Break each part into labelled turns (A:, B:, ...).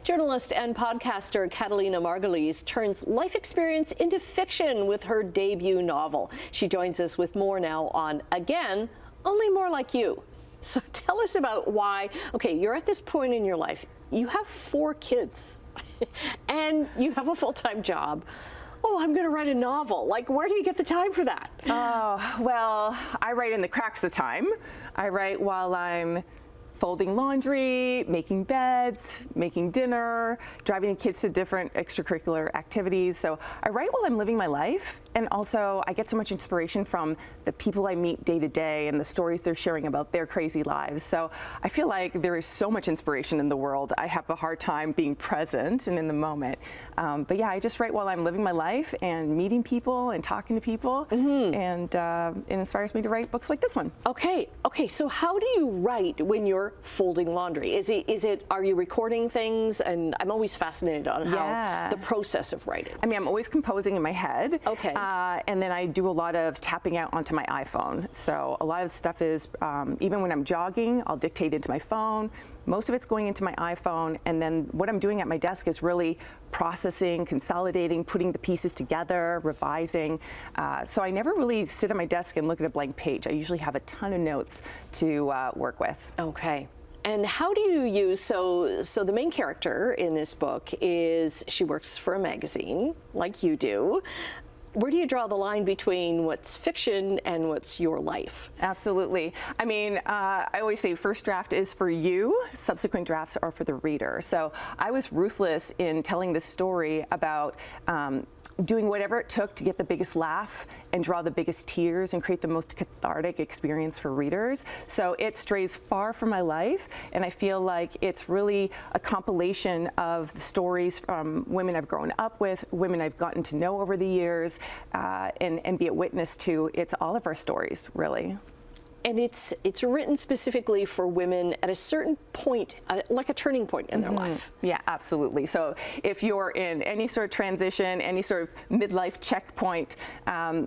A: Journalist and podcaster Catalina Margulis turns life experience into fiction with her debut novel. She joins us with more now on, again, Only More Like You. So tell us about why, okay, you're at this point in your life, you have 4 kids, and you have a full-time job. Oh, I'm going to write a novel. Like, where do you get the time for that?
B: Oh, well, I write in the cracks of time. I write while I'm folding laundry, making beds, making dinner, driving the kids to different extracurricular activities. So I write while I'm living my life, and also I get so much inspiration from the people I meet day to day and the stories they're sharing about their crazy lives. So I feel like there is so much inspiration in the world. I have a hard time being present and in the moment. But yeah, I just write while I'm living my life and meeting people and talking to people, and it inspires me to write books like this one.
A: Okay, so how do you write when you're folding laundry? Are you recording things? And I'm always fascinated on how the process of writing.
B: I mean, I'm always composing in my head.
A: Okay.
B: And then I do a lot of tapping out onto my iPhone. So a lot of the stuff is, even when I'm jogging, I'll dictate into my phone. Most of it's going into my iPhone, and then what I'm doing at my desk is really processing, consolidating, putting the pieces together, revising. So I never really sit at my desk and look at a blank page. I usually have a ton of notes to work with.
A: Okay. And how do you use, so the main character in this book she works for a magazine, like you do. Where do you draw the line between what's fiction and what's your life?
B: Absolutely. I mean, I always say first draft is for you, subsequent drafts are for the reader. So I was ruthless in telling this story about doing whatever it took to get the biggest laugh and draw the biggest tears and create the most cathartic experience for readers. So it strays far from my life, and I feel like it's really a compilation of the stories from women I've grown up with, women I've gotten to know over the years, and be a witness to. It's all of our stories, really.
A: And it's written specifically for women at a certain point, like a turning point in their life.
B: Yeah, absolutely. So if you're in any sort of transition, any sort of midlife checkpoint,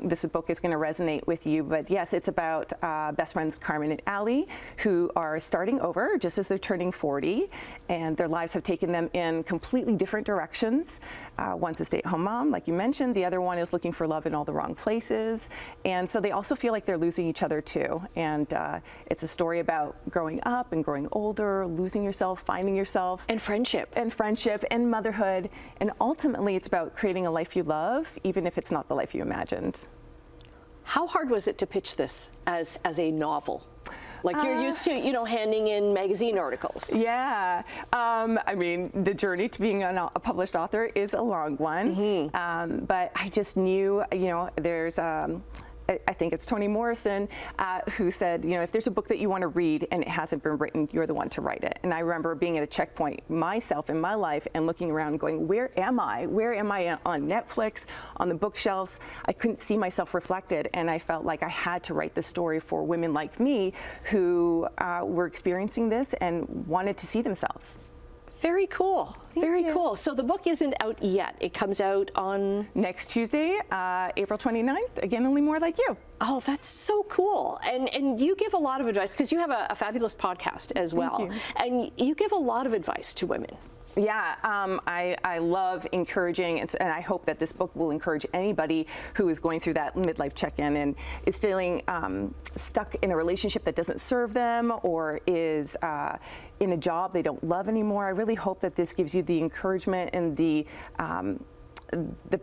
B: this book is going to resonate with you. But yes, it's about best friends Carmen and Allie, who are starting over just as they're turning 40, and their lives have taken them in completely different directions. One's a stay-at-home mom, like you mentioned. The other one is looking for love in all the wrong places. And so they also feel like they're losing each other too. And it's a story about growing up and growing older, losing yourself, finding yourself.
A: And friendship.
B: And motherhood. And ultimately, it's about creating a life you love, even if it's not the life you imagined.
A: How hard was it to pitch this as a novel? Like you're used to, handing in magazine articles.
B: Yeah. I mean, the journey to being a published author is a long one. But I just knew, there's I think it's Toni Morrison who said, if there's a book that you want to read and it hasn't been written, you're the one to write it. And I remember being at a checkpoint myself in my life and looking around going, where am I? Where am I on Netflix, on the bookshelves? I couldn't see myself reflected, and I felt like I had to write this story for women like me who were experiencing this and wanted to see themselves.
A: Very cool. Very cool. So the book isn't out yet. It comes out on
B: next Tuesday, April 29th. Again, Only More Like You.
A: Oh, that's so cool. And you give a lot of advice, because you have a fabulous podcast as well.
B: Thank you.
A: And you give a lot of advice to women.
B: Yeah, I love encouraging, and I hope that this book will encourage anybody who is going through that midlife check-in and is feeling stuck in a relationship that doesn't serve them, or is in a job they don't love anymore. I really hope that this gives you the encouragement and the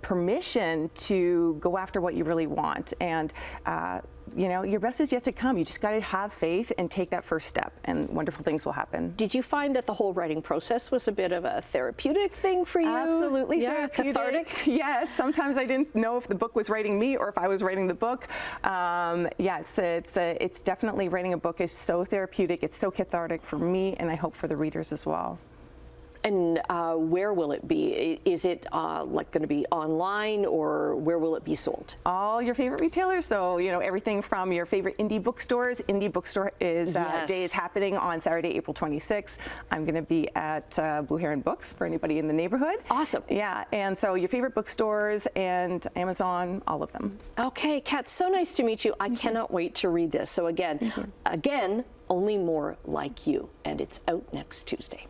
B: permission to go after what you really want. And your best is yet to come. You just got to have faith and take that first step, and wonderful things will happen.
A: Did you find that the whole writing process was a bit of a therapeutic thing for you?
B: Absolutely,
A: yeah,
B: therapeutic.
A: Cathartic?
B: Yes, sometimes I didn't know if the book was writing me or if I was writing the book. It's definitely, writing a book is so therapeutic. It's so cathartic for me, and I hope for the readers as well.
A: And where will it be? Is it like going to be online, or where will it be sold?
B: All your favorite retailers. So, everything from your favorite indie bookstores. Indie bookstore day is happening on Saturday, April 26th. I'm going to be at Blue Heron Books for anybody in the neighborhood.
A: Awesome.
B: Yeah, and so your favorite bookstores and Amazon, all of them.
A: Okay, Kat, so nice to meet you. I cannot wait to read this. So again, Only More Like You, and it's out next Tuesday.